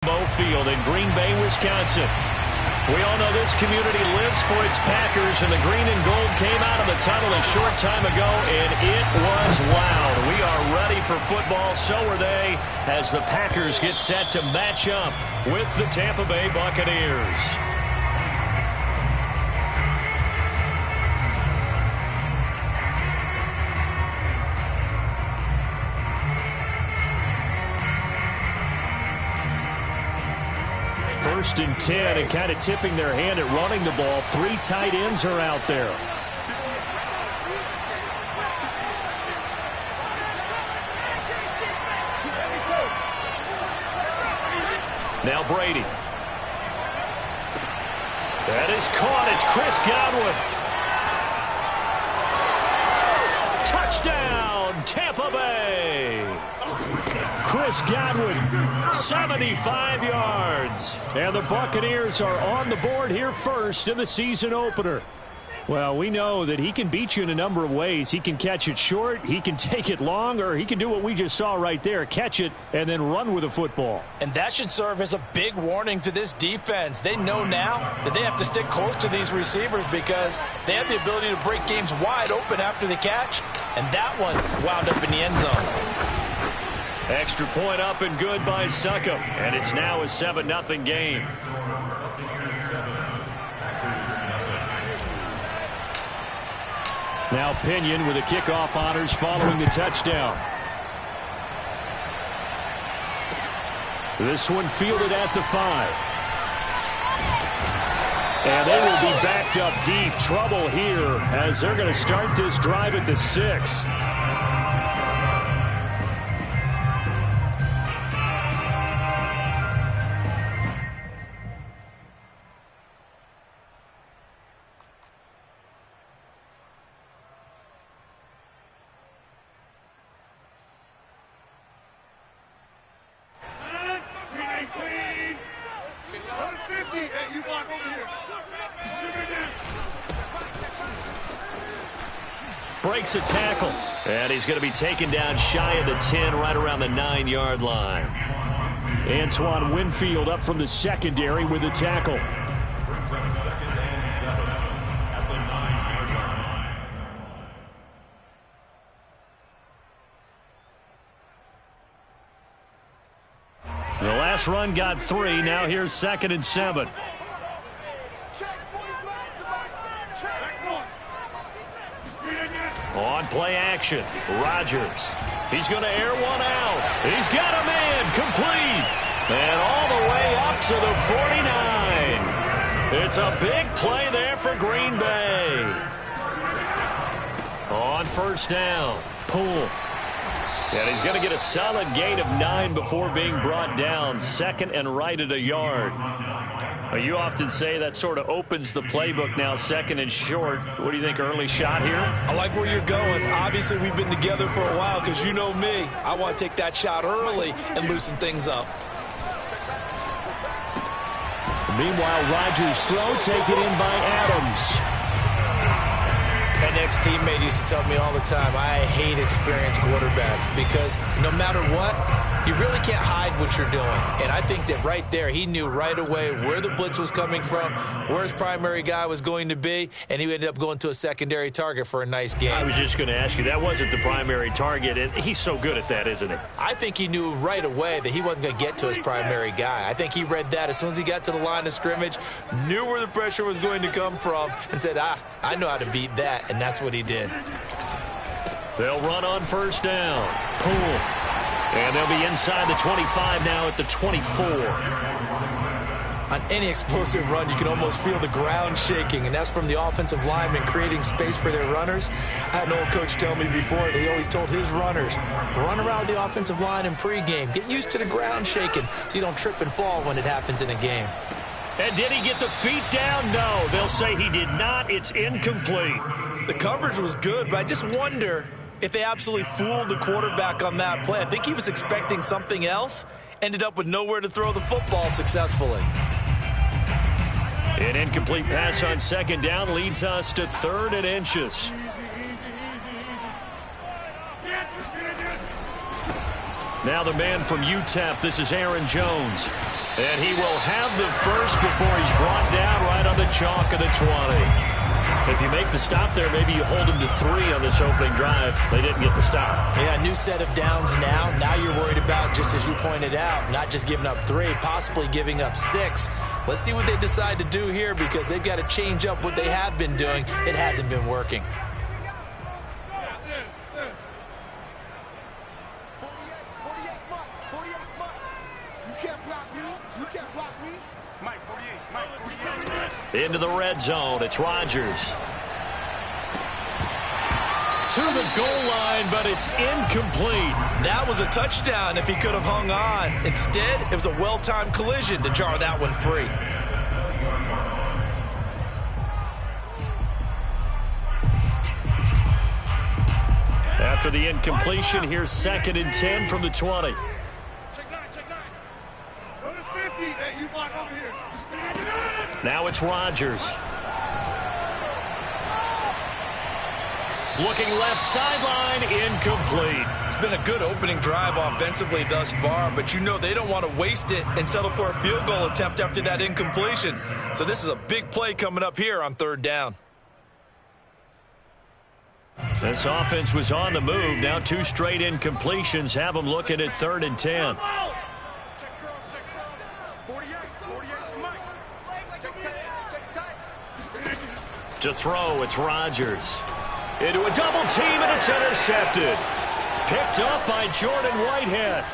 Field in Green Bay, Wisconsin. We all know this community lives for its Packers, and the green and gold came out of the tunnel a short time ago, and it was loud. We are ready for football, so are they, as the Packers get set to match up with the Tampa Bay Buccaneers. First and 10, and kind of tipping their hand at running the ball. 3 tight ends are out there. Now Brady. That is caught. It's Chris Godwin. Touchdown, Tampa Bay. Chris Godwin, 75 yards. And the Buccaneers are on the board here first in the season opener. Well, we know that he can beat you in a number of ways. He can catch it short, he can take it long, or he can do what we just saw right there, catch it and then run with the football. And that should serve as a big warning to this defense. They know now that they have to stick close to these receivers because they have the ability to break games wide open after the catch, and that one wound up in the end zone. Extra point up and good by Succop, and it's now a 7-0 game. Now Pinion with the kickoff honors following the touchdown. This one fielded at the 5. And they will be backed up deep. Trouble here as they're going to start this drive at the 6. Breaks a tackle, and he's going to be taken down shy of the 10, right around the 9-yard line. Antoine Winfield up from the secondary with the tackle. Brings up 2nd and 7 at the 9-yard line. The last run got 3. Now here's 2nd and 7. On play action, Rodgers. He's going to air one out. He's got a man complete. And all the way up to the 49. It's a big play there for Green Bay. On first down, Poole. And he's going to get a solid gain of 9 before being brought down. 2nd and right at a yard. You often say that sort of opens the playbook now, 2nd and short. What do you think, early shot here? I like where you're going. Obviously, we've been together for a while because you know me. I want to take that shot early and loosen things up. Meanwhile, Rodgers' throw taken in by Adams. An ex-teammate used to tell me all the time, I hate experienced quarterbacks because no matter what, you really can't hide what you're doing. And I think that right there, he knew right away where the blitz was coming from, where his primary guy was going to be, and he ended up going to a secondary target for a nice game. I was just going to ask you, that wasn't the primary target, and he's so good at that, isn't he? I think he knew right away that he wasn't going to get to his primary guy. I think he read that as soon as he got to the line of scrimmage, knew where the pressure was going to come from, and said, I know how to beat that. And that's what he did. They'll run on first down. Poole. And they'll be inside the 25 now at the 24. On any explosive run, you can almost feel the ground shaking, and that's from the offensive linemen creating space for their runners. I had an old coach tell me before that he always told his runners, run around the offensive line in pregame. Get used to the ground shaking so you don't trip and fall when it happens in a game. And did he get the feet down? No. They'll say he did not. It's incomplete. The coverage was good, but I just wonder if they absolutely fooled the quarterback on that play. I think he was expecting something else, ended up with nowhere to throw the football successfully. An incomplete pass on 2nd down leads us to 3rd and inches. Now the man from UTEP, this is Aaron Jones. And he will have the first before he's brought down right on the chalk of the 20. If you make the stop there, maybe you hold him to 3 on this opening drive. They didn't get the stop. Yeah, new set of downs now. Now you're worried about, just as you pointed out, not just giving up 3, possibly giving up 6. Let's see what they decide to do here, because they've got to change up what they have been doing. It hasn't been working. Into the red zone, it's Rodgers. To the goal line, but it's incomplete. That was a touchdown if he could have hung on. Instead, it was a well-timed collision to jar that one free. After the incompletion, here's 2nd and 10 from the 20. Now it's Rodgers. Looking left sideline, incomplete. It's been a good opening drive offensively thus far, but you know they don't want to waste it and settle for a field goal attempt after that incompletion. So this is a big play coming up here on 3rd down. This offense was on the move. Now 2 straight incompletions have them looking at 3rd and 10. To throw, it's Rodgers. Into a double team, and it's intercepted. Picked up by Jordan Whitehead.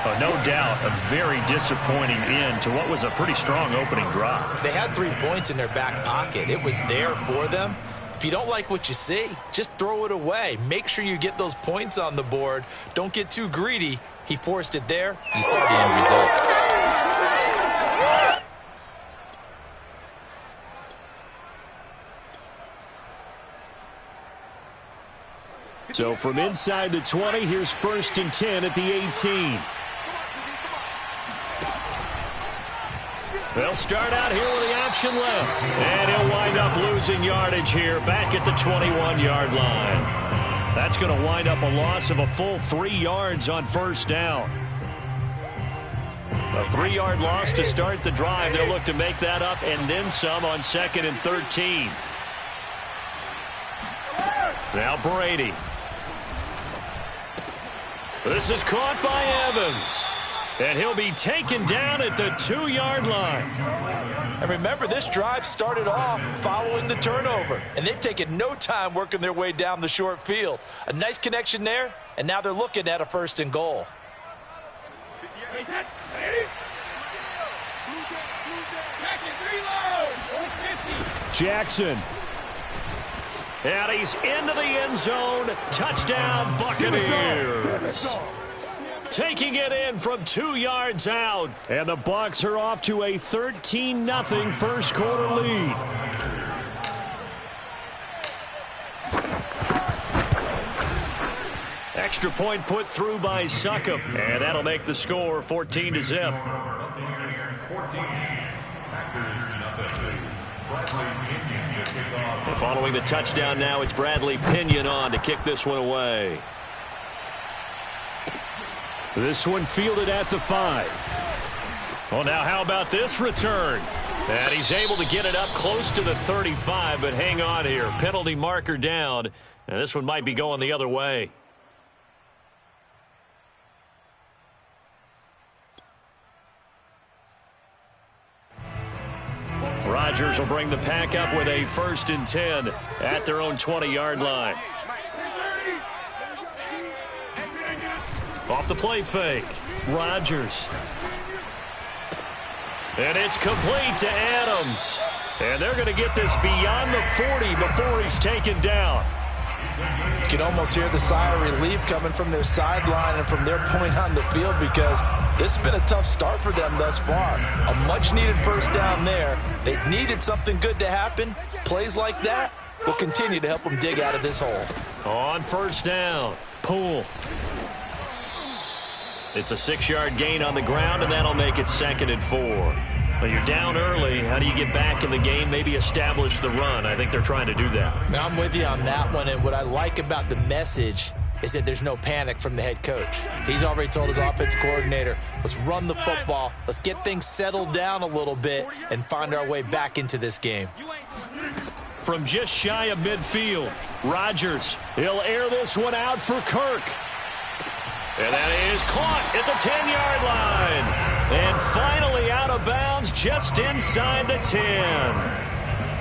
Oh, no doubt, a very disappointing end to what was a pretty strong opening drive. They had 3 points in their back pocket. It was there for them. If you don't like what you see, just throw it away. Make sure you get those points on the board. Don't get too greedy. He forced it there. You saw the end result. So from inside the 20, here's 1st and 10 at the 18. They'll start out here with the option left. And he'll wind up losing yardage here back at the 21-yard line. That's going to wind up a loss of a full 3 yards on 1st down. A 3-yard loss to start the drive. They'll look to make that up and then some on 2nd and 13. Now Brady. This is caught by Evans. And he'll be taken down at the 2-yard line. And remember, this drive started off following the turnover. And they've taken no time working their way down the short field. A nice connection there, and now they're looking at a 1st and goal. Jackson. And he's into the end zone. Touchdown, Buccaneers. Taking it in from 2 yards out. And the Bucs are off to a 13-0 first quarter lead. Extra point put through by Succop. And that'll make the score 14-0. And following the touchdown now, it's Bradley Pinion on to kick this one away. This one fielded at the 5. Well, now how about this return? And he's able to get it up close to the 35, but hang on here. Penalty marker down, and this one might be going the other way. Rodgers will bring the pack up with a 1st and 10 at their own 20-yard line. Off the play fake, Rodgers. And it's complete to Adams. And they're going to get this beyond the 40 before he's taken down. You can almost hear the sigh of relief coming from their sideline and from their point on the field, because this has been a tough start for them thus far. A much-needed 1st down there. They needed something good to happen. Plays like that will continue to help them dig out of this hole. On 1st down, Poole. It's a 6-yard gain on the ground, and that'll make it 2nd and 4. Well, you're down early. How do you get back in the game, maybe establish the run? I think they're trying to do that. Now, I'm with you on that one, and what I like about the message is that there's no panic from the head coach. He's already told his offensive coordinator, let's run the football, let's get things settled down a little bit and find our way back into this game. From just shy of midfield, Rodgers, he'll air this one out for Kirk. And that is caught at the 10-yard line. And finally out of bounds just inside the 10.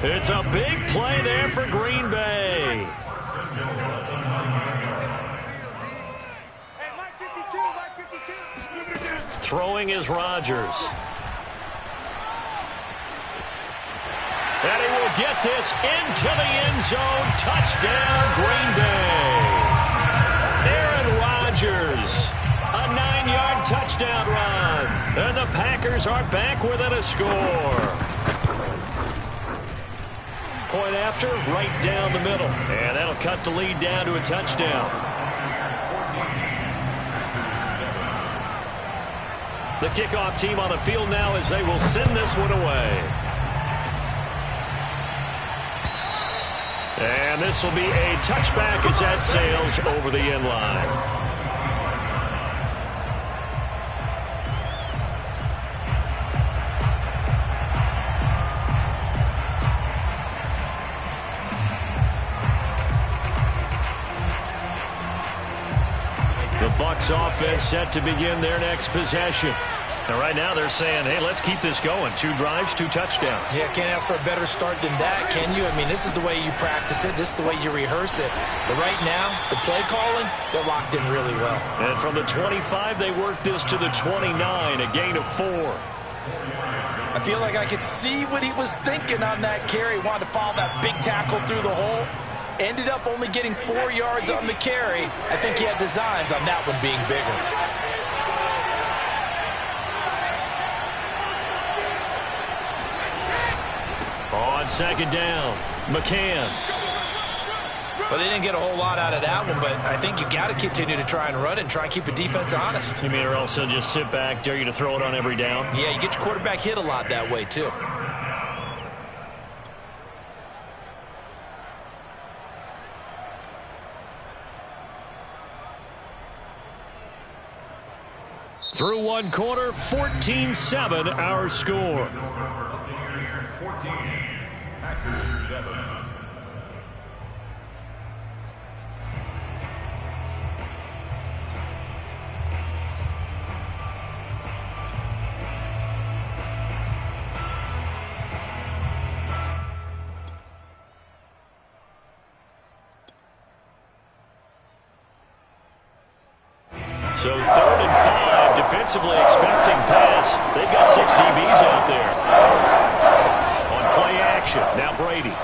It's a big play there for Green Bay. Throwing is Rodgers. And he will get this into the end zone. Touchdown, Green Bay. Aaron Rodgers, a 9-yard touchdown run. And the Packers are back within a score. Point after, right down the middle. And that'll cut the lead down to a touchdown. The kickoff team on the field now as they will send this one away. And this will be a touchback as that sails over the end line. The Bucs offense set to begin their next possession. And right now they're saying, hey, let's keep this going. 2 drives, 2 touchdowns. Yeah, can't ask for a better start than that, can you? I mean, this is the way you practice it. This is the way you rehearse it. But right now, the play calling, they're locked in really well. And from the 25, they work this to the 29, a gain of 4. I feel like I could see what he was thinking on that carry. Wanted to follow that big tackle through the hole. Ended up only getting 4 yards on the carry. I think he had designs on that one being bigger. On second down, McCann. Well, they didn't get a whole lot out of that one, but I think you got to continue to try and run and try and keep the defense honest. You mean, or also just sit back, dare you to throw it on every down? Yeah, you get your quarterback hit a lot that way, too. Through one quarter, 14-7 our score. 14, Packers 7. So 3rd and 5, defensively expecting pass. They've got 6 DBs out there. On play action, now Brady.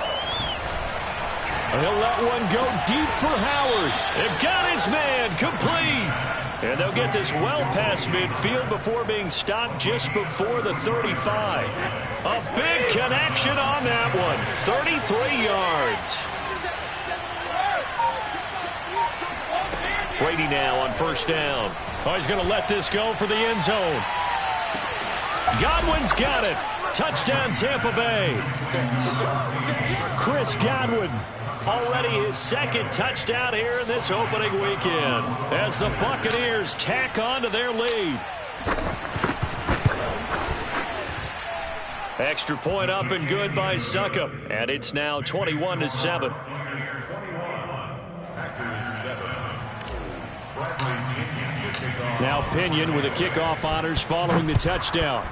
He'll let one go deep for Howard. They've got his man, complete. And they'll get this well past midfield before being stopped just before the 35. A big connection on that one, 33 yards. Brady now on first down. Oh, he's going to let this go for the end zone. Godwin's got it. Touchdown, Tampa Bay. Chris Godwin, already his 2nd touchdown here in this opening weekend as the Buccaneers tack on to their lead. Extra point up and good by Succop. And it's now 21-7. Now Pinion with the kickoff honors following the touchdown.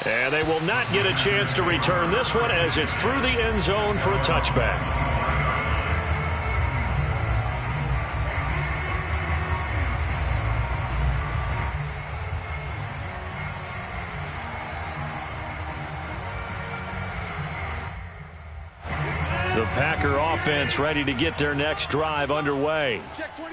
And they will not get a chance to return this one as it's through the end zone for a touchback. The Packer offense ready to get their next drive underway.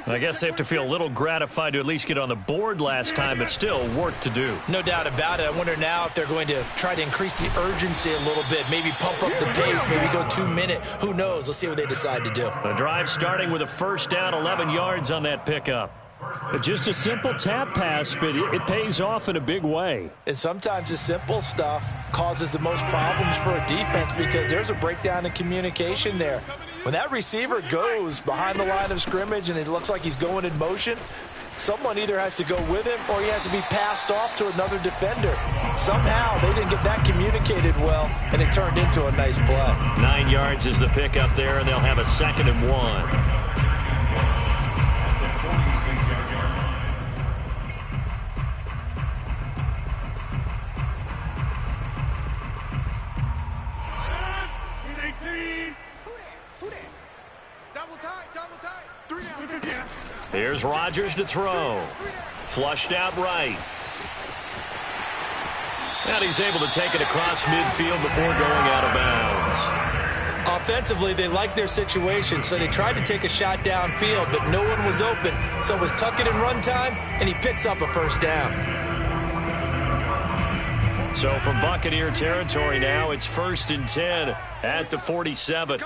I guess they have to feel a little gratified to at least get on the board last time, but still work to do. No doubt about it. I wonder now if they're going to try to increase the urgency a little bit, maybe pump up the pace, maybe go 2-minute. Who knows? Let's see what they decide to do. The drive starting with a first down, 11 yards on that pickup. Just a simple tap pass, but it pays off in a big way. And sometimes the simple stuff causes the most problems for a defense because there's a breakdown in communication there. When that receiver goes behind the line of scrimmage and it looks like he's going in motion, someone either has to go with him or he has to be passed off to another defender. Somehow they didn't get that communicated well, and it turned into a nice play. 9 yards is the pickup there, and they'll have a 2nd and 1. Here's Rodgers to throw. Flushed out right. And he's able to take it across midfield before going out of bounds. Offensively, they liked their situation, so they tried to take a shot downfield, but no one was open. So it was tuck it and run time, and he picks up a 1st down. So from Buccaneer territory now, it's 1st and 10 at the 47.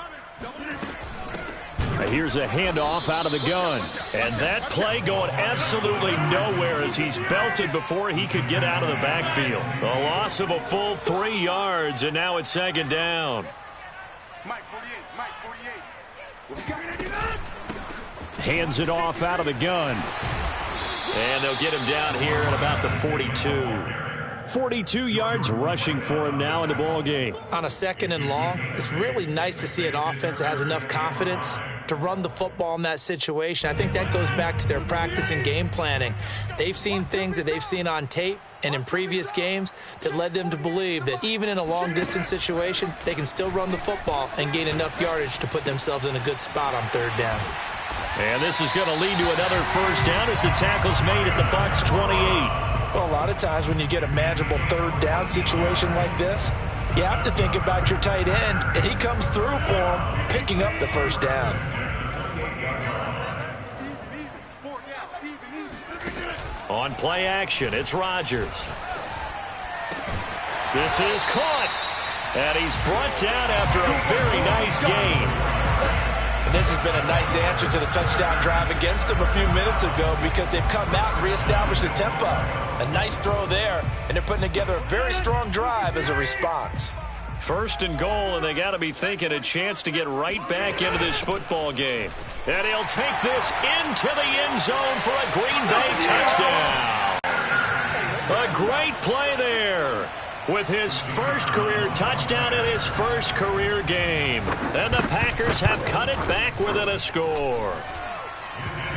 Here's a handoff out of the gun. And that play going absolutely nowhere as he's belted before he could get out of the backfield. A loss of a full 3 yards, and now it's 2nd down. Mike 48. Hands it off out of the gun. And they'll get him down here at about the 42. 42 yards rushing for him now in the ball game. On a 2nd and long, it's really nice to see an offense that has enough confidence to run the football in that situation. I think that goes back to their practice and game planning. They've seen things that they've seen on tape and in previous games that led them to believe that even in a long-distance situation, they can still run the football and gain enough yardage to put themselves in a good spot on 3rd down. And this is going to lead to another 1st down as the tackle's made at the Bucs 28. Well, a lot of times when you get a manageable 3rd down situation like this, you have to think about your tight end, and he comes through for him, picking up the 1st down. On play action, it's Rodgers. This is caught, and he's brought down after a very nice gain. And this has been a nice answer to the touchdown drive against them a few minutes ago because they've come out and reestablished the tempo. A nice throw there, and they're putting together a very strong drive as a response. 1st and goal, and they got to be thinking a chance to get right back into this football game. And he'll take this into the end zone for a Green Bay touchdown. A great play there with his 1st career touchdown in his 1st career game. And the Packers have cut it back within a score.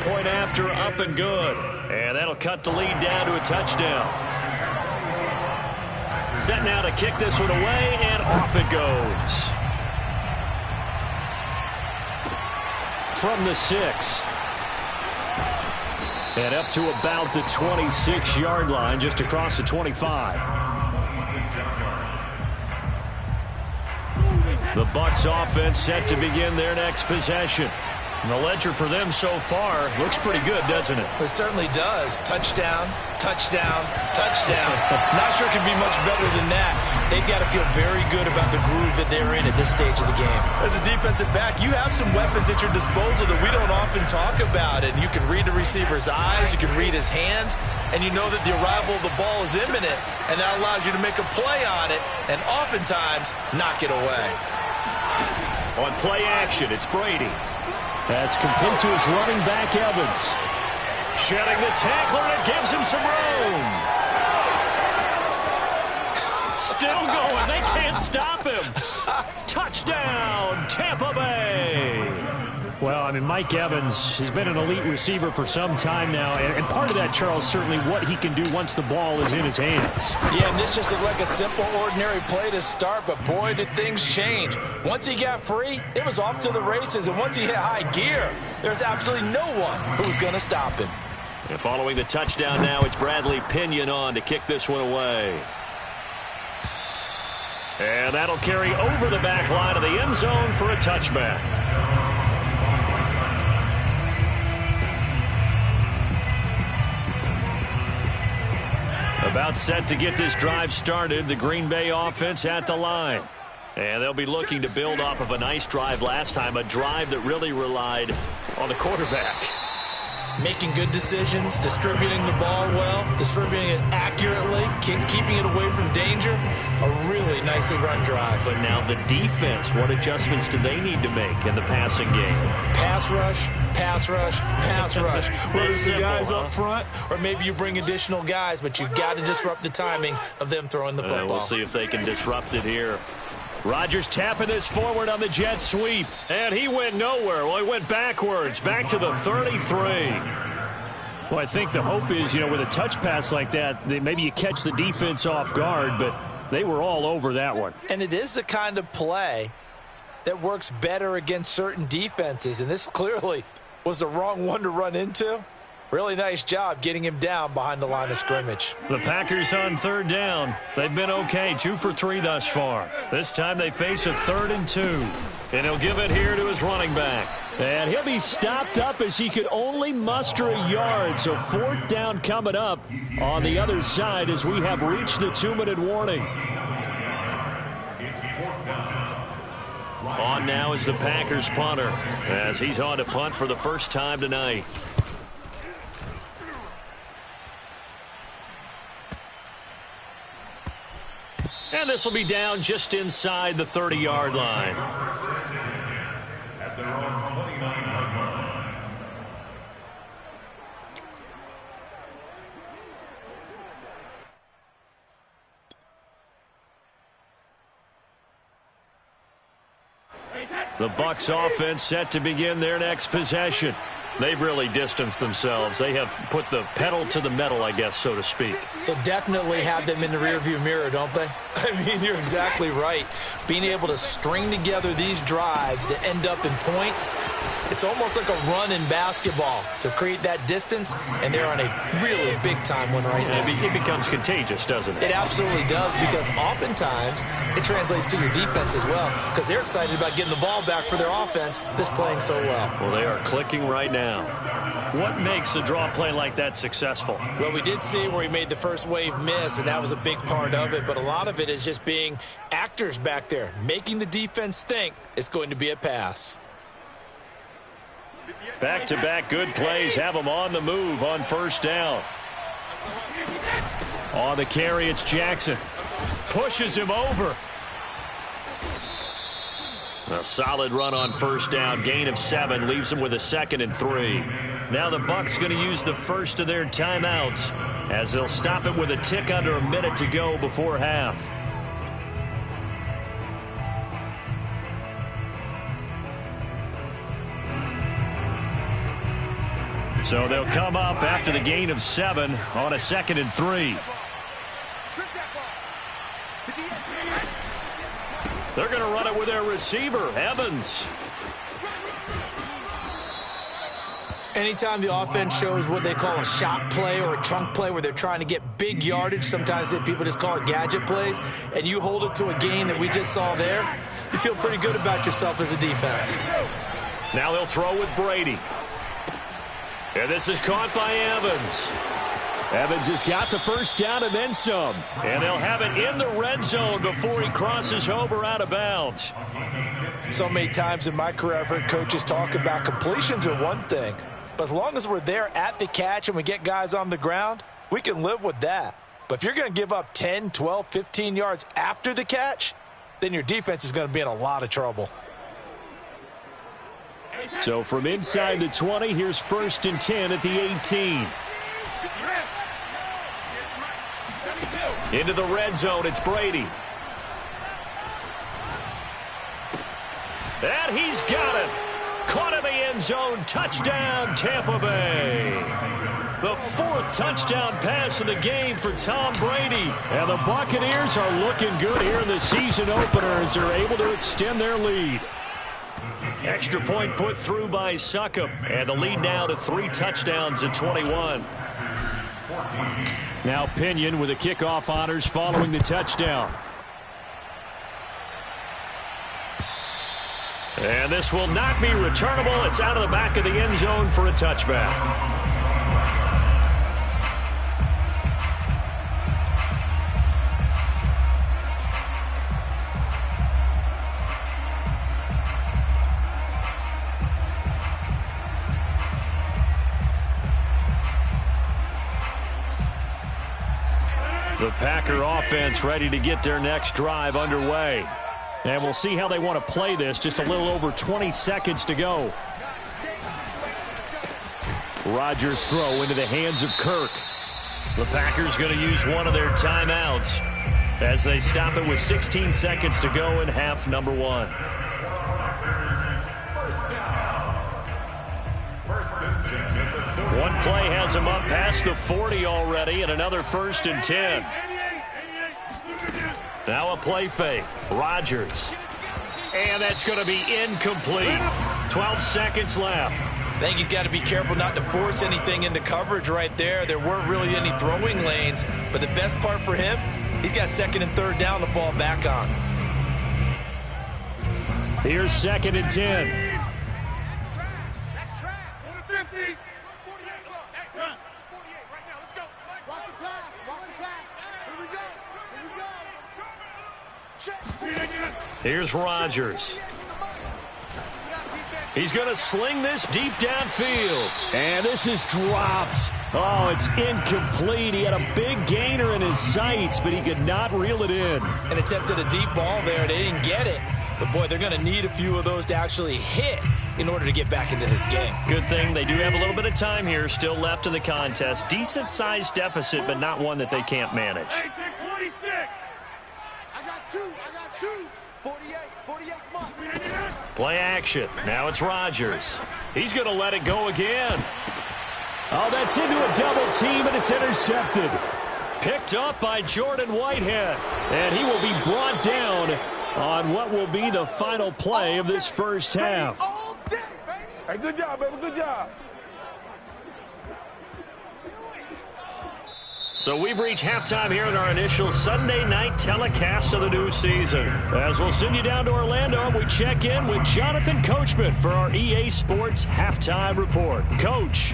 Point after, up and good. And that'll cut the lead down to a touchdown. Set now to kick this one away, and off it goes. From the 6. And up to about the 26-yard line, just across the 25. The Bucs offense set to begin their next possession. And the ledger for them so far looks pretty good, doesn't it? It certainly does. Touchdown, touchdown, touchdown. Not sure it can be much better than that. They've got to feel very good about the groove that they're in at this stage of the game. As a defensive back, you have some weapons at your disposal that we don't often talk about. And you can read the receiver's eyes, you can read his hands, and you know that the arrival of the ball is imminent, and that allows you to make a play on it and oftentimes knock it away. On play action, it's Brady. That's complete to his running back, Evans. Shedding the tackler, and it gives him some room. Still going. They can't stop him. Touchdown, Tampa Bay. Well, I mean, Mike Evans has been an elite receiver for some time now, and part of that, Charles, certainly what he can do once the ball is in his hands. Yeah, and this just looked like a simple, ordinary play to start, but boy, did things change. Once he got free, it was off to the races, and once he hit high gear, there's absolutely no one who was going to stop him. And following the touchdown now, it's Bradley Pinion on to kick this one away. And that'll carry over the back line of the end zone for a touchback. About set to get this drive started, the Green Bay offense at the line. And they'll be looking to build off of a nice drive last time, a drive that really relied on the quarterback. making good decisions, distributing the ball well, distributing it accurately, keeping it away from danger. A really nicely run drive. But now the defense, what adjustments do they need to make in the passing game? Pass rush, pass rush, pass rush. Whether it's the simple, guys up front or maybe you bring additional guys, but you've got to disrupt the timing of them throwing the football. We'll see if they can disrupt it here. Rodgers tapping this forward on the jet sweep, and he went nowhere. Well, he went backwards, back to the 33. Well, I think the hope is, with a touch pass like that, maybe you catch the defense off guard, but they were all over that one. And it is the kind of play that works better against certain defenses, and this clearly was the wrong one to run into. Really nice job getting him down behind the line of scrimmage. The Packers on third down. They've been okay, 2 for 3 thus far. This time they face a 3rd and 2. And he'll give it here to his running back. And he'll be stopped up as he could only muster a yard. So 4th down coming up on the other side as we have reached the 2-minute warning. On now is the Packers punter as he's on to punt for the first time tonight. And this will be down just inside the 30-yard line. At their own 29-yard line. The Bucs offense set to begin their next possession. They've really distanced themselves. They have put the pedal to the metal, I guess, so to speak. So definitely have them in the rearview mirror, don't they? I mean, you're exactly right. Being able to string together these drives that end up in points, it's almost like a run in basketball to create that distance, and they're on a really big-time one right now. It becomes contagious, doesn't it? It absolutely does, because oftentimes it translates to your defense as well, because they're excited about getting the ball back for their offense that's playing so well. Well, they are clicking right now. What makes a draw play like that successful? Well, we did see where he made the first wave miss, and that was a big part of it, but a lot of it is just being actors back there, making the defense think it's going to be a pass. Back-to-back good plays have them on the move on 1st down. On the carry, it's Jackson. Pushes him over. A solid run on 1st down. Gain of 7 leaves them with a 2nd and 3. Now the Bucs going to use the first of their timeouts as they'll stop it with a tick under a minute to go before half. So they'll come up after the gain of 7 on a 2nd and 3. They're going to run it with their receiver, Evans. Anytime the offense shows what they call a shot play or a chunk play where they're trying to get big yardage, sometimes people just call it gadget plays, and you hold it to a gain that we just saw there, you feel pretty good about yourself as a defense. Now they'll throw with Brady. And this is caught by Evans. Evans has got the 1st down and then some. And they'll have it in the red zone before he crosses over out of bounds. So many times in my career, I've heard coaches talk about completions are one thing. But as long as we're there at the catch and we get guys on the ground, we can live with that. But if you're going to give up 10, 12, 15 yards after the catch, then your defense is going to be in a lot of trouble. So from inside the 20, here's 1st and 10 at the 18. Into the red zone, it's Brady. And he's got it. Caught in the end zone. Touchdown, Tampa Bay. The 4th touchdown pass of the game for Tom Brady. And the Buccaneers are looking good here in the season opener as they're able to extend their lead. Extra point put through by Succop. And the lead now to 3 touchdowns at 21. Now Pinion with the kickoff honors following the touchdown. And this will not be returnable. It's out of the back of the end zone for a touchback. The Packer offense ready to get their next drive underway. And we'll see how they want to play this. Just a little over 20 seconds to go. Rodgers' throw into the hands of Kirk. The Packers going to use one of their timeouts as they stop it with 16 seconds to go in half number 1. One play has him up past the 40 already, and another 1st and 10. Now a play fake. Rodgers. And that's going to be incomplete. 12 seconds left. I think he's got to be careful not to force anything into coverage right there. There weren't really any throwing lanes, but the best part for him, he's got 2nd and 3rd down to fall back on. Here's 2nd and 10. Here's Rodgers. He's going to sling this deep downfield. And this is dropped. Oh, it's incomplete. He had a big gainer in his sights, but he could not reel it in. And attempted a deep ball there. They didn't get it. But, boy, they're going to need a few of those to actually hit in order to get back into this game. Good thing they do have a little bit of time here still left in the contest. Decent-sized deficit, but not one that they can't manage. Hey, take 46. I got two. 48 smart. Play action. Now it's Rodgers. He's going to let it go again. Oh, that's into a double team, and it's intercepted. Picked up by Jordan Whitehead. And he will be brought down on what will be the final play of this first half. Hey, good job, baby. Good job. So we've reached halftime here in our initial Sunday night telecast of the new season. As we'll send you down to Orlando, we check in with Jonathan Coachman for our EA Sports Halftime Report. Coach.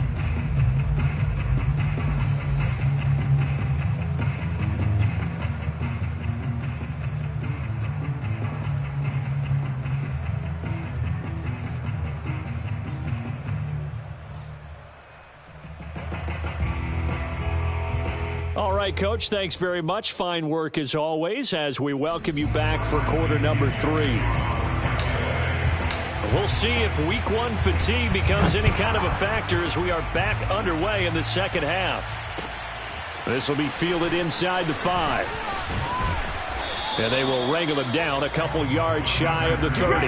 All right, Coach, thanks very much. Fine work as always as we welcome you back for quarter number 3. We'll see if week 1 fatigue becomes any kind of a factor as we are back underway in the second half. This will be fielded inside the 5. And they will wrangle him down a couple yards shy of the 30.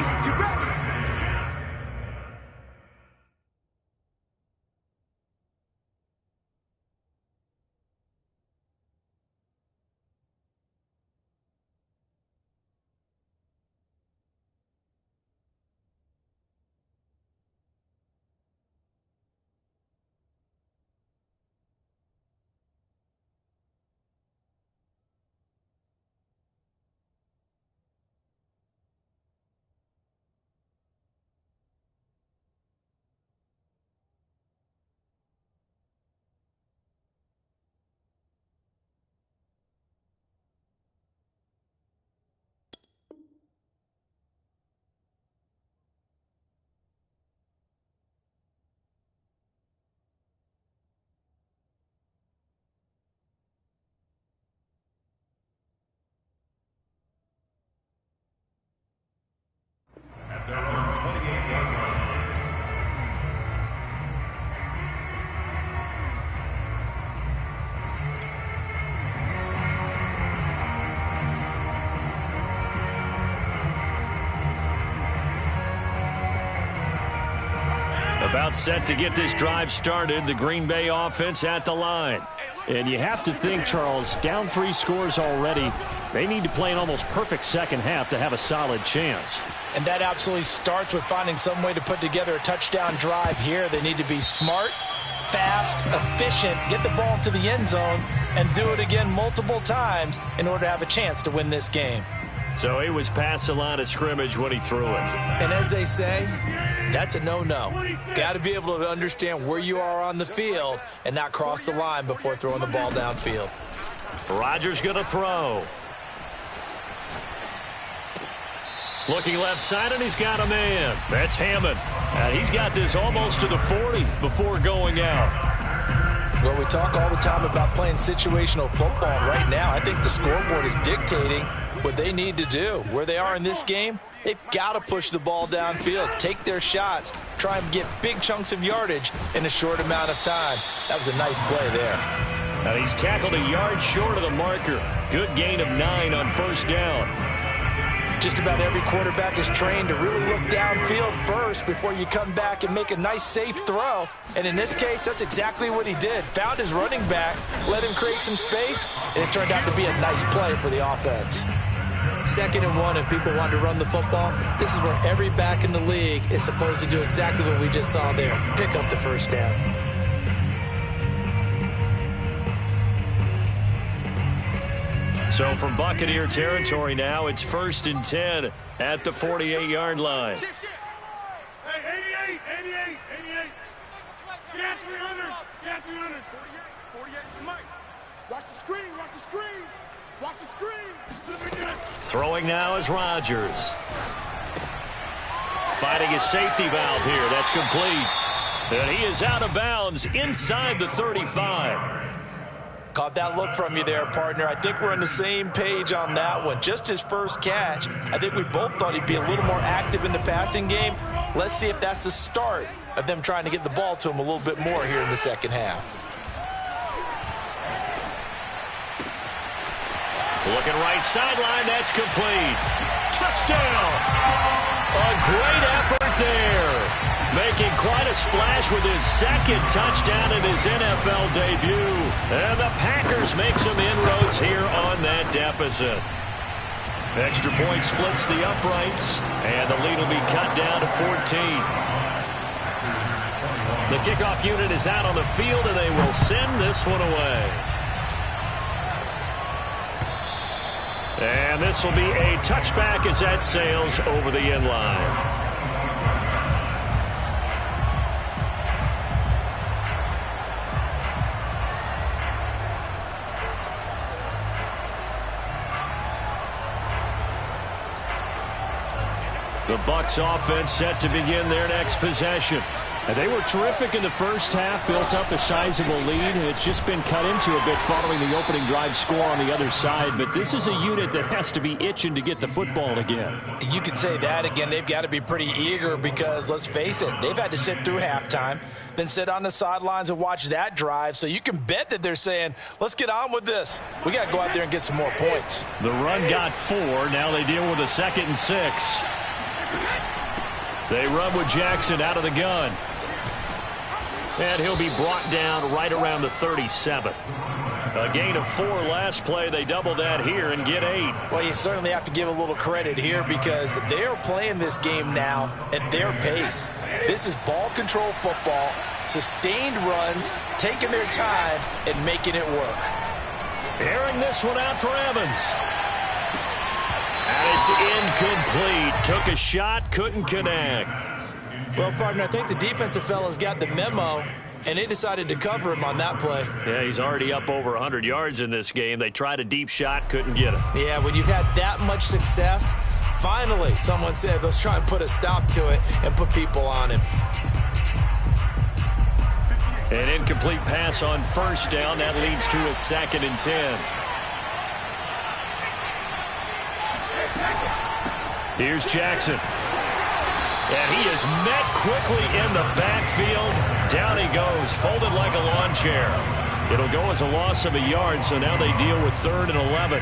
At their own 28-yard line. About set to get this drive started, the Green Bay offense at the line. And you have to think, Charles, down 3 scores already. They need to play an almost perfect second half to have a solid chance. And that absolutely starts with finding some way to put together a touchdown drive here. They need to be smart, fast, efficient, get the ball to the end zone, and do it again multiple times in order to have a chance to win this game. So he was past the line of scrimmage when he threw it. And as they say, that's a no-no. Got to be able to understand where you are on the field and not cross the line before throwing the ball downfield. Rodgers going to throw. Looking left side, and he's got a man. That's Hammond. And he's got this almost to the 40 before going out. Well, we talk all the time about playing situational football, and right now I think the scoreboard is dictating what they need to do. Where they are in this game, they've got to push the ball downfield, take their shots, try and get big chunks of yardage in a short amount of time. That was a nice play there. Now he's tackled a yard short of the marker. Good gain of 9 on first down. Just about every quarterback is trained to really look downfield first before you come back and make a nice, safe throw. And in this case, that's exactly what he did. Found his running back, let him create some space, and it turned out to be a nice play for the offense. 2nd and 1, and people want to run the football. This is where every back in the league is supposed to do exactly what we just saw there. Pick up the first down. So from Buccaneer territory now, it's 1st and 10 at the 48-yard line. Hey, 88. Get 300. Get 300. 48 is Mike. Watch the screen. Watch the screen. Throwing now is Rodgers. Finding his safety valve here. That's complete. And he is out of bounds inside the 35. Caught that look from you there, partner. I think we're on the same page on that one. Just his first catch. I think we both thought he'd be a little more active in the passing game. Let's see if that's the start of them trying to get the ball to him a little bit more here in the second half. Looking right sideline, that's complete. Touchdown! A great effort there. Making quite a splash with his 2nd touchdown in his NFL debut. And the Packers make some inroads here on that deficit. Extra point splits the uprights, and the lead will be cut down to 14. The kickoff unit is out on the field, and they will send this one away. And this will be a touchback as that sails over the end line. The Bucs offense set to begin their next possession. And they were terrific in the first half, built up a sizable lead. It's just been cut into a bit following the opening drive score on the other side. But this is a unit that has to be itching to get the football again. You could say that again. They've got to be pretty eager because, let's face it, they've had to sit through halftime, then sit on the sidelines and watch that drive. So you can bet that they're saying, let's get on with this. We got to go out there and get some more points. The run got 4. Now they deal with a 2nd and 6. They run with Jackson out of the gun. And he'll be brought down right around the 37. A gain of 4 last play. They double that here and get 8. Well, you certainly have to give a little credit here because they are playing this game now at their pace. This is ball control football, sustained runs, taking their time and making it work. Airing this one out for Evans. And it's incomplete. Took a shot, couldn't connect. Well, partner, I think the defensive fellas got the memo, and they decided to cover him on that play. Yeah, he's already up over 100 yards in this game. They tried a deep shot, couldn't get him. Yeah, when you've had that much success, finally someone said, let's try and put a stop to it and put people on him. An incomplete pass on first down. That leads to a 2nd and 10. Here's Jackson. And he is met quickly in the backfield. Down he goes, folded like a lawn chair. It'll go as a loss of a yard, so now they deal with 3rd and 11.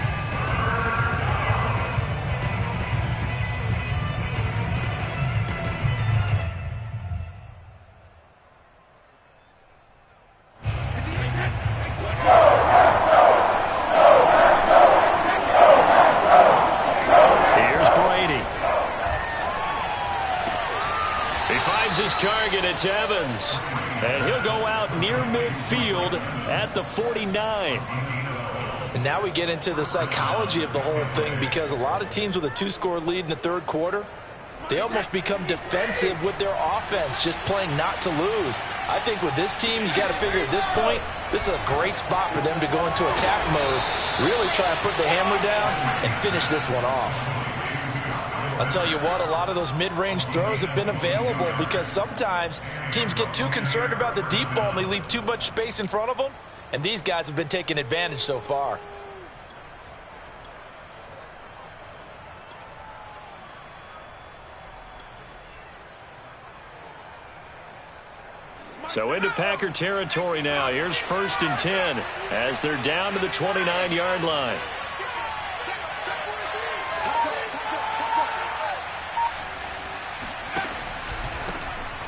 His target, it's Evans. And he'll go out near midfield at the 49. And now we get into the psychology of the whole thing because a lot of teams with a 2-score lead in the 3rd quarter, they almost become defensive with their offense, just playing not to lose. I think with this team, you got to figure at this point, this is a great spot for them to go into attack mode, really try and put the hammer down and finish this one off. I'll tell you what, a lot of those mid-range throws have been available because sometimes teams get too concerned about the deep ball and they leave too much space in front of them, and these guys have been taking advantage so far. So into Packer territory now. Here's 1st and 10 as they're down to the 29-yard line.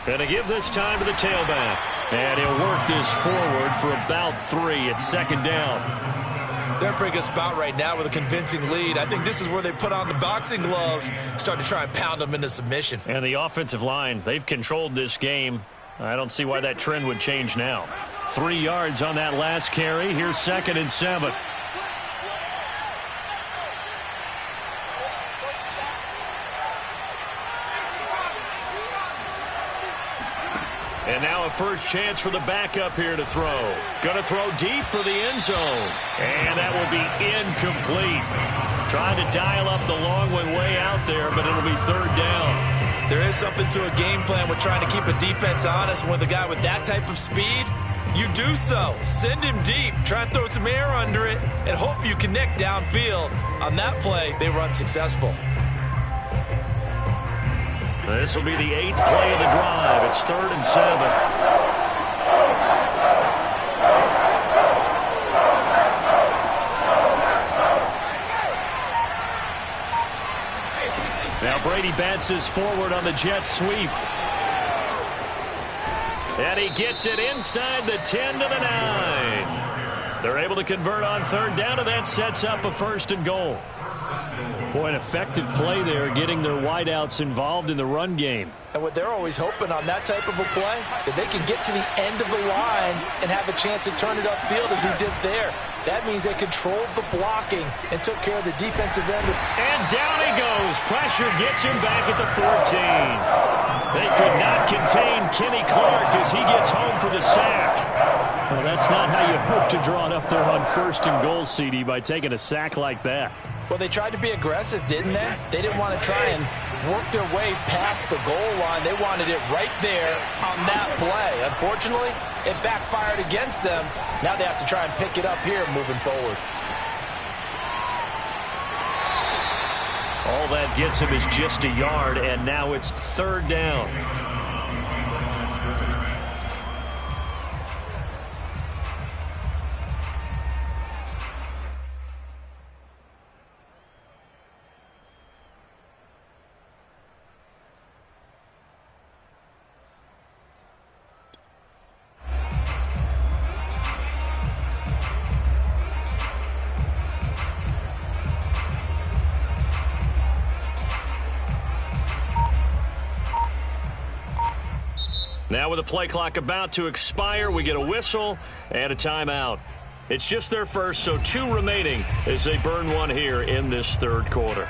Gonna give this time to the tailback. And he'll work this forward for about 3 at 2nd down. They're pretty good spot right now with a convincing lead. I think this is where they put on the boxing gloves, start to try and pound them into submission. And the offensive line, they've controlled this game. I don't see why that trend would change now. 3 yards on that last carry. Here's 2nd and 7. And now a first chance for the backup here to throw. Going to throw deep for the end zone. And that will be incomplete. Trying to dial up the long one way out there, but it'll be 3rd down. There is something to a game plan with trying to keep a defense honest. With a guy with that type of speed, you do so. Send him deep. Try and throw some air under it and hope you connect downfield. On that play, they were unsuccessful. This will be the 8th play of the drive. It's 3rd and 7. Now Brady bounces forward on the jet sweep. And he gets it inside the 10 to the 9. They're able to convert on 3rd down, and that sets up a 1st and goal. Boy, an effective play there, getting their wideouts involved in the run game. And what they're always hoping on that type of a play, that they can get to the end of the line and have a chance to turn it upfield as he did there. That means they controlled the blocking and took care of the defensive end. And down he goes. Pressure gets him back at the 14. They could not contain Kenny Clark as he gets home for the sack. Well, that's not how you hope to draw it up there on 1st and goal, CD, by taking a sack like that. Well, they tried to be aggressive, didn't they? They didn't want to try and work their way past the goal line. They wanted it right there on that play. Unfortunately, it backfired against them. Now they have to try and pick it up here moving forward. All that gets him is just a yard, and now it's 3rd down. Now with the play clock about to expire, we get a whistle and a timeout. It's just their first, so 2 remaining as they burn one here in this 3rd quarter.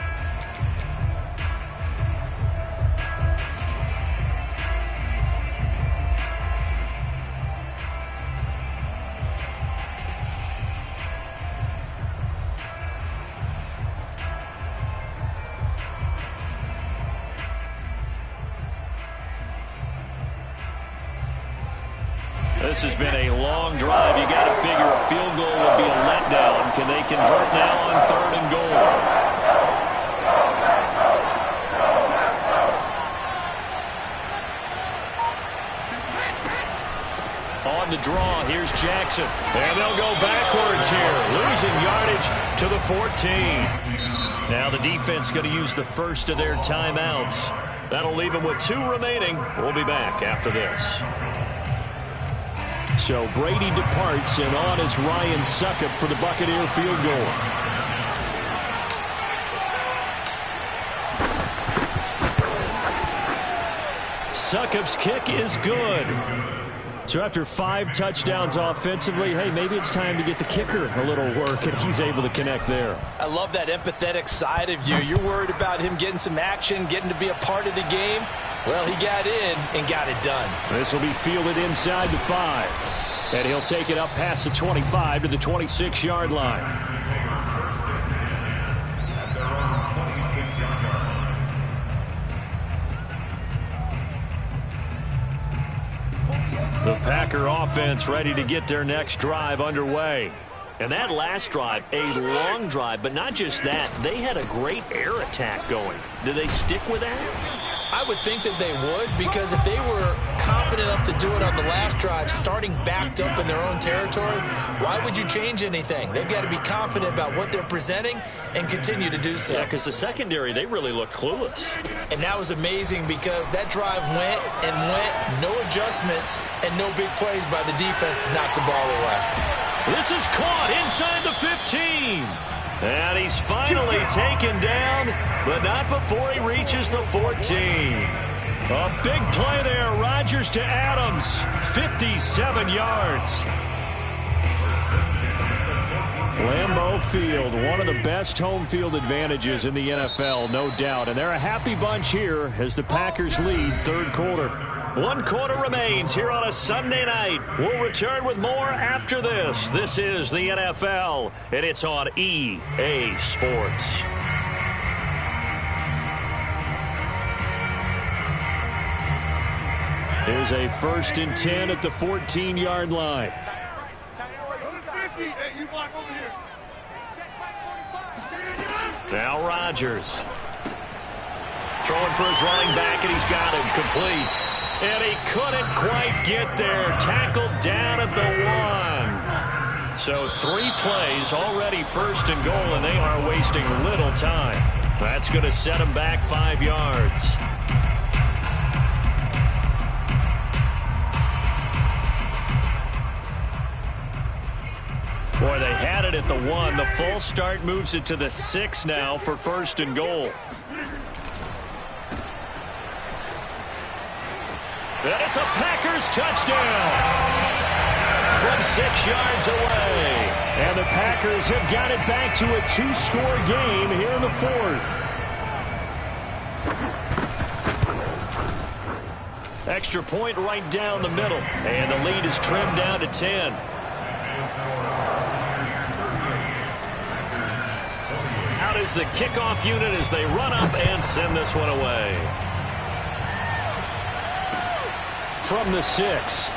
This has been a long drive. You got to figure a field goal would be a letdown. Can they convert now on 3rd and goal? On the draw, here's Jackson. And they'll go backwards here, losing yardage to the 14. Now the defense going to use the first of their timeouts. That'll leave them with 2 remaining. We'll be back after this. So Brady departs, and on is Ryan Succop for the Buccaneer field goal. Succop's kick is good. So after 5 touchdowns offensively, hey, maybe it's time to get the kicker a little work, and he's able to connect there. I love that empathetic side of you. You're worried about him getting some action, getting to be a part of the game. Well, he got in and got it done. This will be fielded inside the 5. And he'll take it up past the 25 to the 26-yard line. At their own 26-yard line. The Packer offense ready to get their next drive underway. And that last drive, a long drive, but not just that. They had a great air attack going. Do they stick with that? I would think that they would, because if they were confident enough to do it on the last drive, starting backed up in their own territory, why would you change anything? They've got to be confident about what they're presenting and continue to do so. Yeah, because the secondary, they really looked clueless. And that was amazing because that drive went and went, no adjustments, and no big plays by the defense to knock the ball away. This is caught inside the 15. And he's finally taken down, but not before he reaches the 14. A big play there. Rodgers to Adams. 57 yards. Lambeau Field, one of the best home field advantages in the NFL, no doubt. And they're a happy bunch here as the Packers lead third quarter. 1 quarter remains here on a Sunday night. We'll return with more after this. This is the NFL, and it's on EA Sports. Here's a 1st and 10 at the 14-yard line. Now Rodgers. Throwing for his running back, and he's got him complete. And he couldn't quite get there. Tackled down at the 1. So 3 plays, already 1st and goal, and they are wasting little time. That's going to set him back 5 yards. Boy, they had it at the 1. The false start moves it to the 6 now for 1st and goal. And it's a Packers touchdown from 6 yards away. And the Packers have got it back to a 2-score game here in the 4th. Extra point right down the middle. And the lead is trimmed down to 10. Out is the kickoff unit as they run up and send this one away. From the 6.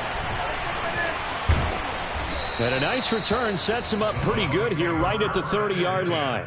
And a nice return sets him up pretty good here right at the 30-yard line.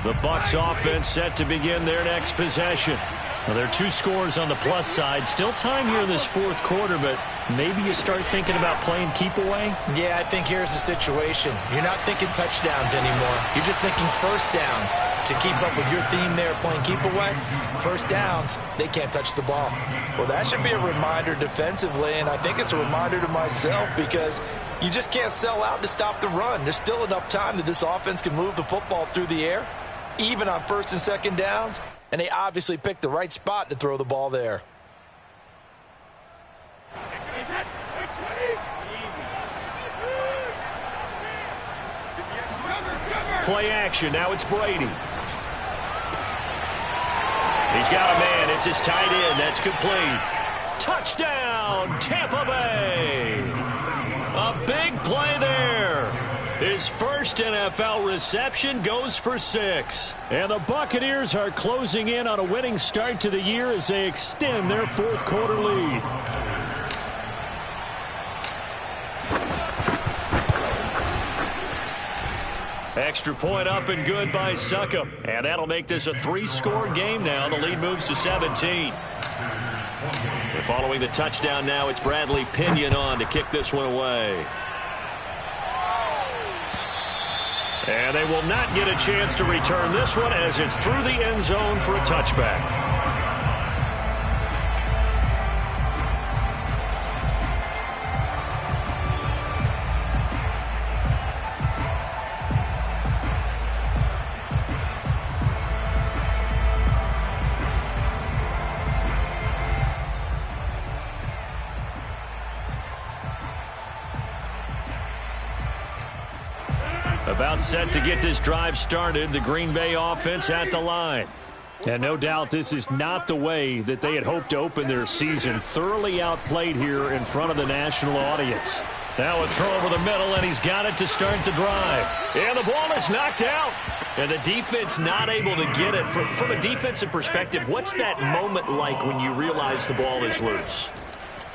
The Bucs offense set to begin their next possession. Well, there are 2 scores on the plus side. Still time here in this 4th quarter, but maybe you start thinking about playing keep away? Yeah, I think here's the situation. You're not thinking touchdowns anymore. You're just thinking first downs. To keep up with your theme there, playing keep away, first downs, they can't touch the ball. Well, that should be a reminder defensively, and I think it's a reminder to myself because you just can't sell out to stop the run. There's still enough time that this offense can move the football through the air, even on 1st and 2nd downs. And they obviously picked the right spot to throw the ball there. Play action. Now it's Brady. He's got a man. It's his tight end. That's complete. Touchdown, Tampa Bay. A big play there. His first NFL reception goes for 6. And the Buccaneers are closing in on a winning start to the year as they extend their 4th quarter lead. Extra point up and good by Succop. And that'll make this a 3-score game now. The lead moves to 17. And following the touchdown now, it's Bradley Pinion on to kick this one away. And they will not get a chance to return this one as it's through the end zone for a touchback. About set to get this drive started. The Green Bay offense at the line. And no doubt this is not the way that they had hoped to open their season. Thoroughly outplayed here in front of the national audience. Now a throw over the middle, and he's got it to start the drive. And the ball is knocked out. And the defense not able to get it. From a defensive perspective, what's that moment like when you realize the ball is loose?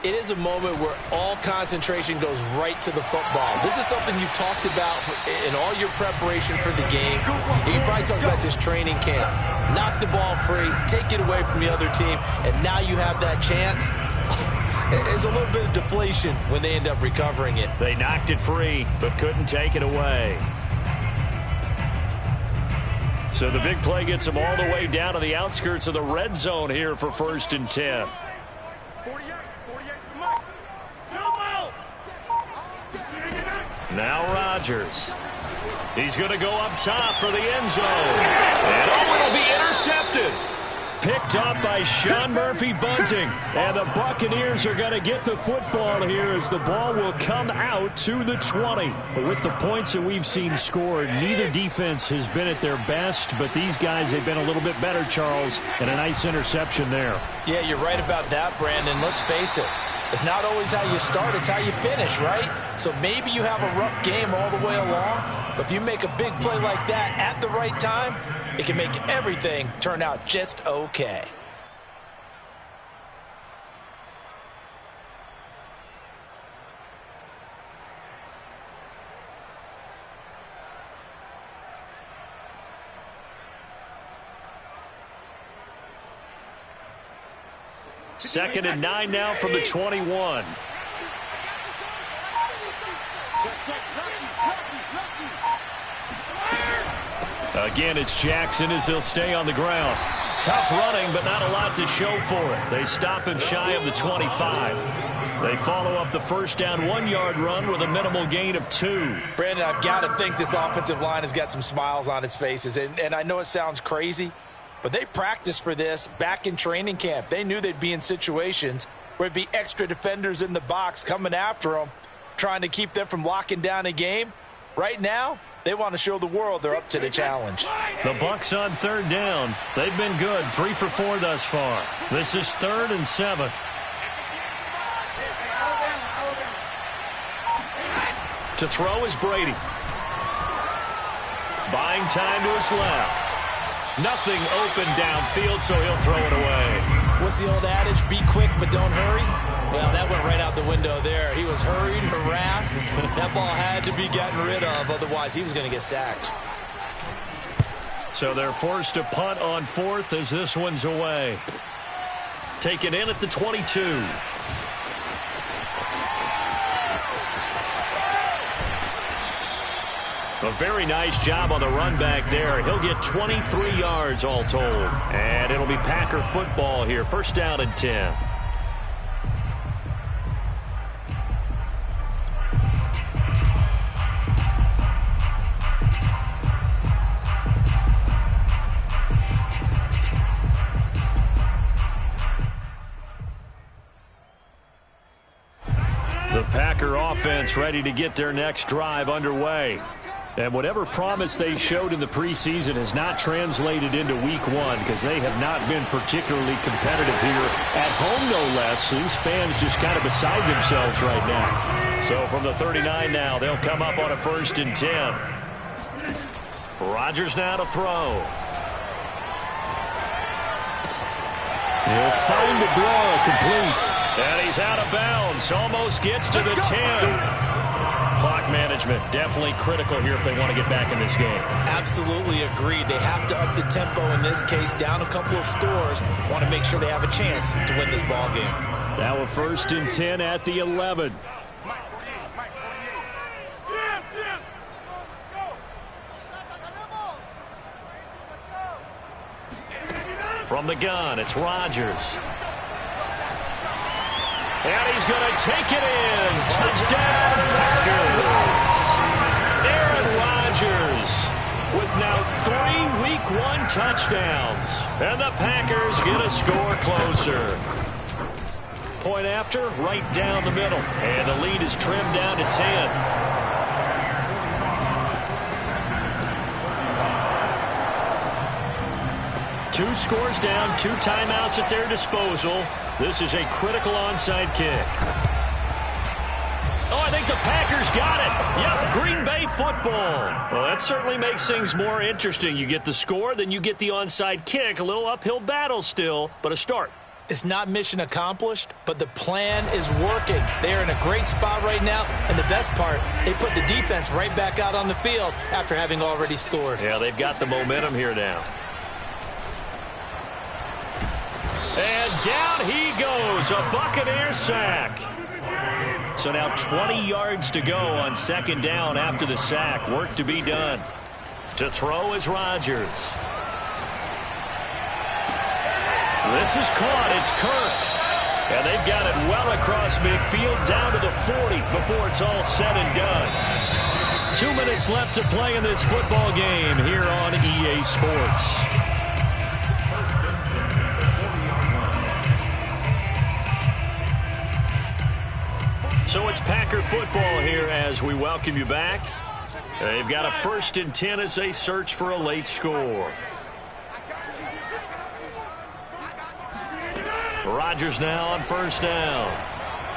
It is a moment where all concentration goes right to the football. This is something you've talked about in all your preparation for the game. You probably talked about this training camp. Knock the ball free, take it away from the other team, and now you have that chance. There's a little bit of deflation when they end up recovering it. They knocked it free, but couldn't take it away. So the big play gets them all the way down to the outskirts of the red zone here for 1st and 10. 48 for Mike. Now Rodgers. He's going to go up top for the end zone. And it'll be intercepted. Picked up by Sean Murphy-Bunting. And the Buccaneers are going to get the football here as the ball will come out to the 20. With the points that we've seen scored, neither defense has been at their best, but these guys have been a little bit better, Charles, and a nice interception there. Yeah, you're right about that, Brandon. Let's face it. It's not always how you start, it's how you finish, right? So maybe you have a rough game all the way along, but if you make a big play like that at the right time, it can make everything turn out just okay. Second and 9 now from the 21. Again, it's Jackson as he'll stay on the ground. Tough running, but not a lot to show for it. They stop him shy of the 25. They follow up the first down 1-yard run with a minimal gain of 2. Brandon, I've got to think this offensive line has got some smiles on its faces. And I know it sounds crazy, but they practiced for this back in training camp. They knew they'd be in situations where it'd be extra defenders in the box coming after them, trying to keep them from locking down a game. Right now, they want to show the world they're up to the challenge. The Bucs on 3rd down. They've been good, 3 for 4 thus far. This is 3rd and 7. To throw is Brady. Buying time to his left. Nothing open downfield, so he'll throw it away. What's the old adage? Be quick, but don't hurry. Well, that went right out the window there. He was hurried, harassed. That ball had to be gotten rid of, otherwise he was going to get sacked. So they're forced to punt on 4th as this one's away. Taken in at the 22. A very nice job on the run back there. He'll get 23 yards all told. And it'll be Packer football here. 1st down and 10. The Packer offense ready to get their next drive underway. And whatever promise they showed in the preseason has not translated into week 1 because they have not been particularly competitive here at home, no less. These fans just kind of beside themselves right now. So from the 39 now, they'll come up on a 1st and 10. Rodgers now to throw. He'll find the draw complete. And he's out of bounds. Almost gets to the 10. Clock management definitely critical here if they want to get back in this game. Absolutely agreed. They have to up the tempo in this case, down a couple of scores. Want to make sure they have a chance to win this ball game. Now a 1st and 10 at the 11. From the gun, it's Rodgers. And he's going to take it in. Touchdown, Packers. Aaron Rodgers with now 3 Week 1 touchdowns. And the Packers get a score closer. Point after, right down the middle. And the lead is trimmed down to 10. Two scores down, 2 timeouts at their disposal. This is a critical onside kick. Oh, I think the Packers got it. Yep, Green Bay football. Well, that certainly makes things more interesting. You get the score, then you get the onside kick. A little uphill battle still, but a start. It's not mission accomplished, but the plan is working. They're in a great spot right now, and the best part, they put the defense right back out on the field after having already scored. Yeah, they've got the momentum here now. And down he goes, a Buccaneer sack. So now 20 yards to go on second down after the sack. Work to be done. To throw is Rodgers. This is caught. It's Kirk. And they've got it well across midfield down to the 40 before it's all said and done. 2 minutes left to play in this football game here on EA Sports. So it's Packer football here as we welcome you back. They've got a 1st and 10 as they search for a late score. Rodgers now on 1st down.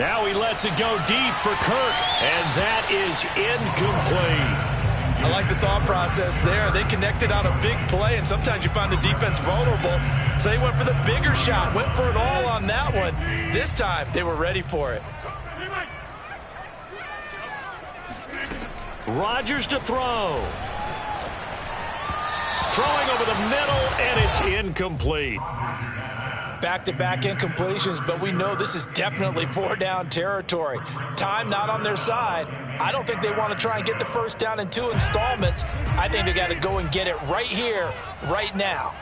Now he lets it go deep for Kirk, and that is incomplete. I like the thought process there. They connected on a big play, and sometimes you find the defense vulnerable. So they went for the bigger shot, went for it all on that one. This time, they were ready for it. Rodgers to throw. Throwing over the middle, and it's incomplete. Back-to-back incompletions, but we know this is definitely 4-down territory. Time not on their side. I don't think they want to try and get the 1st down in 2 installments. I think they got to go and get it right here, right now.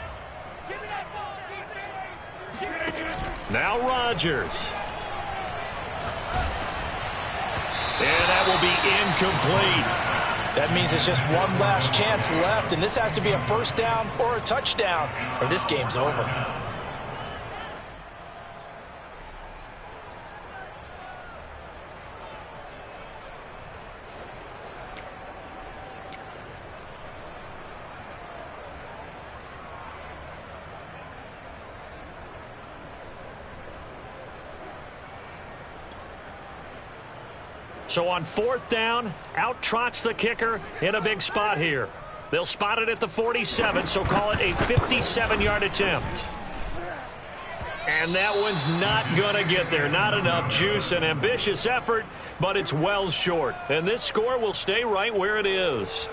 Now Rodgers. And that will be incomplete. That means it's just one last chance left, and this has to be a 1st down or a touchdown, or this game's over. So on 4th down, out trots the kicker in a big spot here. They'll spot it at the 47, so call it a 57-yard attempt. And that one's not going to get there. Not enough juice. An ambitious effort, but it's well short. And this score will stay right where it is.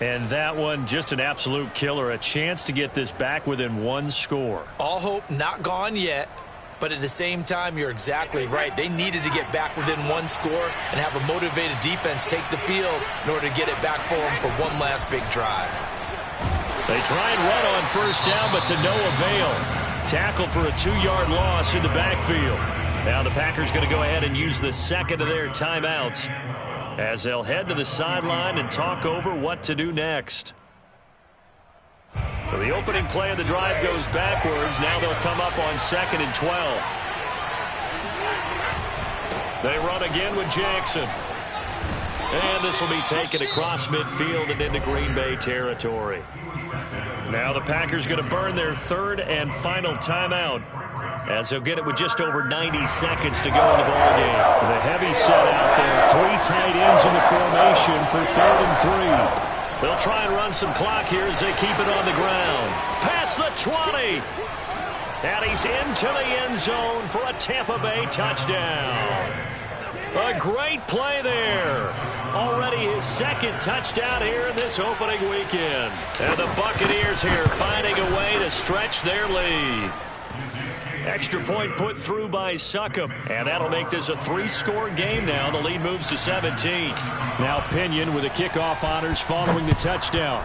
And that one, just an absolute killer. A chance to get this back within 1 score. All hope not gone yet. But at the same time, you're exactly right. They needed to get back within 1 score and have a motivated defense take the field in order to get it back for them for one last big drive. They try and run on 1st down, but to no avail. Tackled for a 2-yard loss in the backfield. Now the Packers going to go ahead and use the 2nd of their timeouts as they'll head to the sideline and talk over what to do next. So the opening play of the drive goes backwards. Now they'll come up on 2nd and 12. They run again with Jackson. And this will be taken across midfield and into Green Bay territory. Now the Packers going to burn their 3rd and final timeout as they'll get it with just over 90 seconds to go in the ballgame. The heavy set out there. 3 tight ends in the formation for 3rd and 3. They'll try and run some clock here as they keep it on the ground. Past the 20. And he's into the end zone for a Tampa Bay touchdown. A great play there. Already his 2nd touchdown here in this opening weekend. And the Buccaneers here finding a way to stretch their lead. Extra point put through by Succop. And that'll make this a 3-score game now. The lead moves to 17. Now Pinion with the kickoff honors following the touchdown.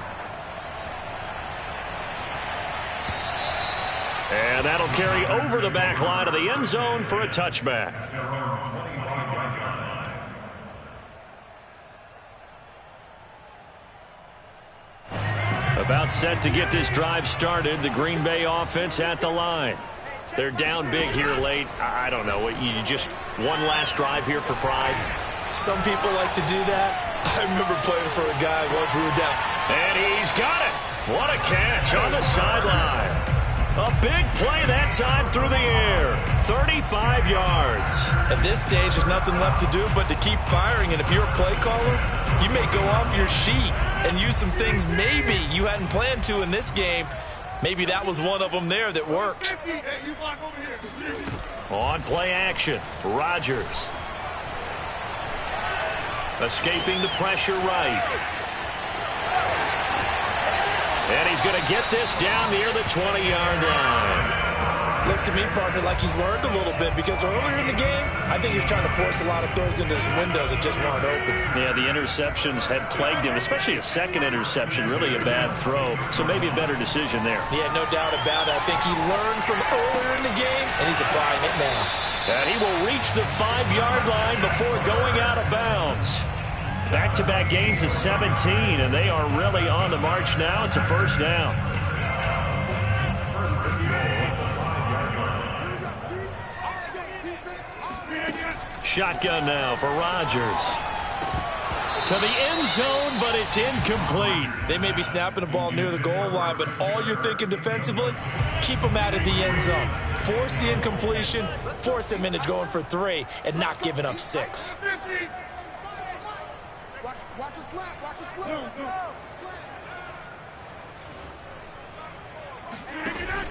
And that'll carry over the back line of the end zone for a touchback. About set to get this drive started. The Green Bay offense at the line. They're down big here late. I don't know. You just one last drive here for pride. Some people like to do that. I remember playing for a guy once we were down. And he's got it. What a catch on the sideline. A big play that time through the air. 35 yards. At this stage, there's nothing left to do but to keep firing. And if you're a play caller, you may go off your sheet and use some things maybe you hadn't planned to in this game. Maybe that was one of them there that worked. On play action, Rodgers. Escaping the pressure right. And he's going to get this down near the 20-yard line. Looks to me, partner, like he's learned a little bit because earlier in the game, I think he was trying to force a lot of throws into some windows that just weren't open. Yeah, the interceptions had plagued him, especially a second interception, really a bad throw. So maybe a better decision there. Yeah, no doubt about it. I think he learned from earlier in the game, and he's applying it now. And he will reach the 5-yard line before going out of bounds. Back-to-back gains of 17, and they are really on the march now. It's a first down. Shotgun now for Rodgers. To the end zone, but it's incomplete. They may be snapping the ball near the goal line, but all you're thinking defensively, keep them out of the end zone. Force the incompletion, force them into going for 3, and not giving up 6. Watch a slap, watch a slap.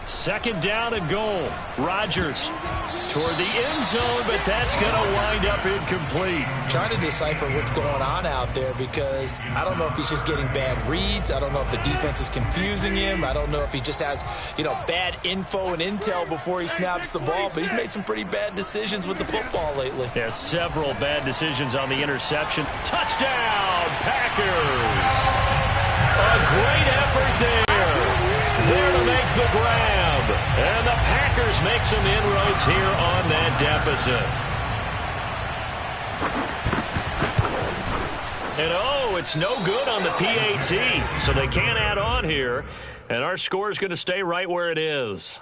Second down and goal. Rodgers toward the end zone, but that's going to wind up incomplete. Trying to decipher what's going on out there because I don't know if he's just getting bad reads. I don't know if the defense is confusing him. I don't know if he just has, bad info and intel before he snaps the ball, but he's made some pretty bad decisions with the football lately. Yeah, several bad decisions on the interception. Touchdown, Packers! A great effort there. There to make the grab. And the Packers make some inroads here on that deficit. And it's no good on the PAT. So they can't add on here. And our score is going to stay right where it is.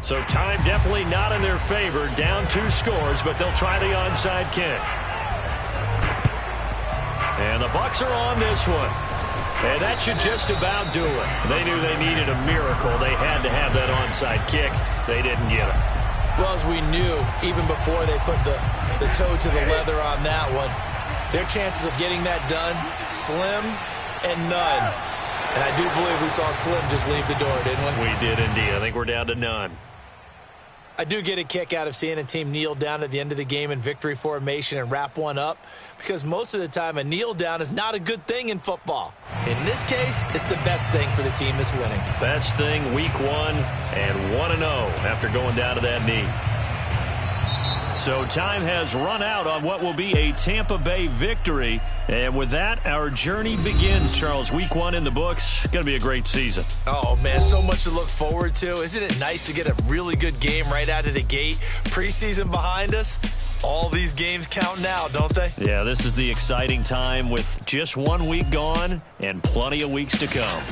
So time definitely not in their favor. Down 2 scores, but they'll try the onside kick. And the Bucs are on this one. And that should just about do it. They knew they needed a miracle. They had to have that onside kick. They didn't get it. Well, as we knew, even before they put the toe to the leather on that one, their chances of getting that done, slim and none. And I do believe we saw Slim just leave the door, didn't we? We did indeed. I think we're down to none. I do get a kick out of seeing a team kneel down at the end of the game in victory formation and wrap one up because most of the time a kneel down is not a good thing in football. In this case, it's the best thing for the team that's winning. Best thing week 1 and 1-0 after going down to that knee. So time has run out on what will be a Tampa Bay victory. And with that, our journey begins, Charles. Week 1 in the books. Going to be a great season. Oh, man, so much to look forward to. Isn't it nice to get a really good game right out of the gate? Preseason behind us. All these games count now, don't they? Yeah, this is the exciting time with just 1 week gone and plenty of weeks to come.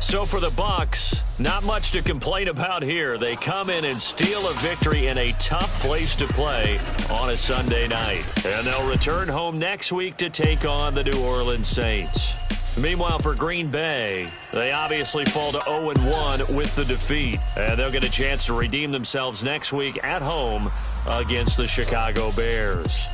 So for the Bucs, not much to complain about here. They come in and steal a victory in a tough place to play on a Sunday night. And they'll return home next week to take on the New Orleans Saints. Meanwhile, for Green Bay, they obviously fall to 0-1 with the defeat. And they'll get a chance to redeem themselves next week at home against the Chicago Bears.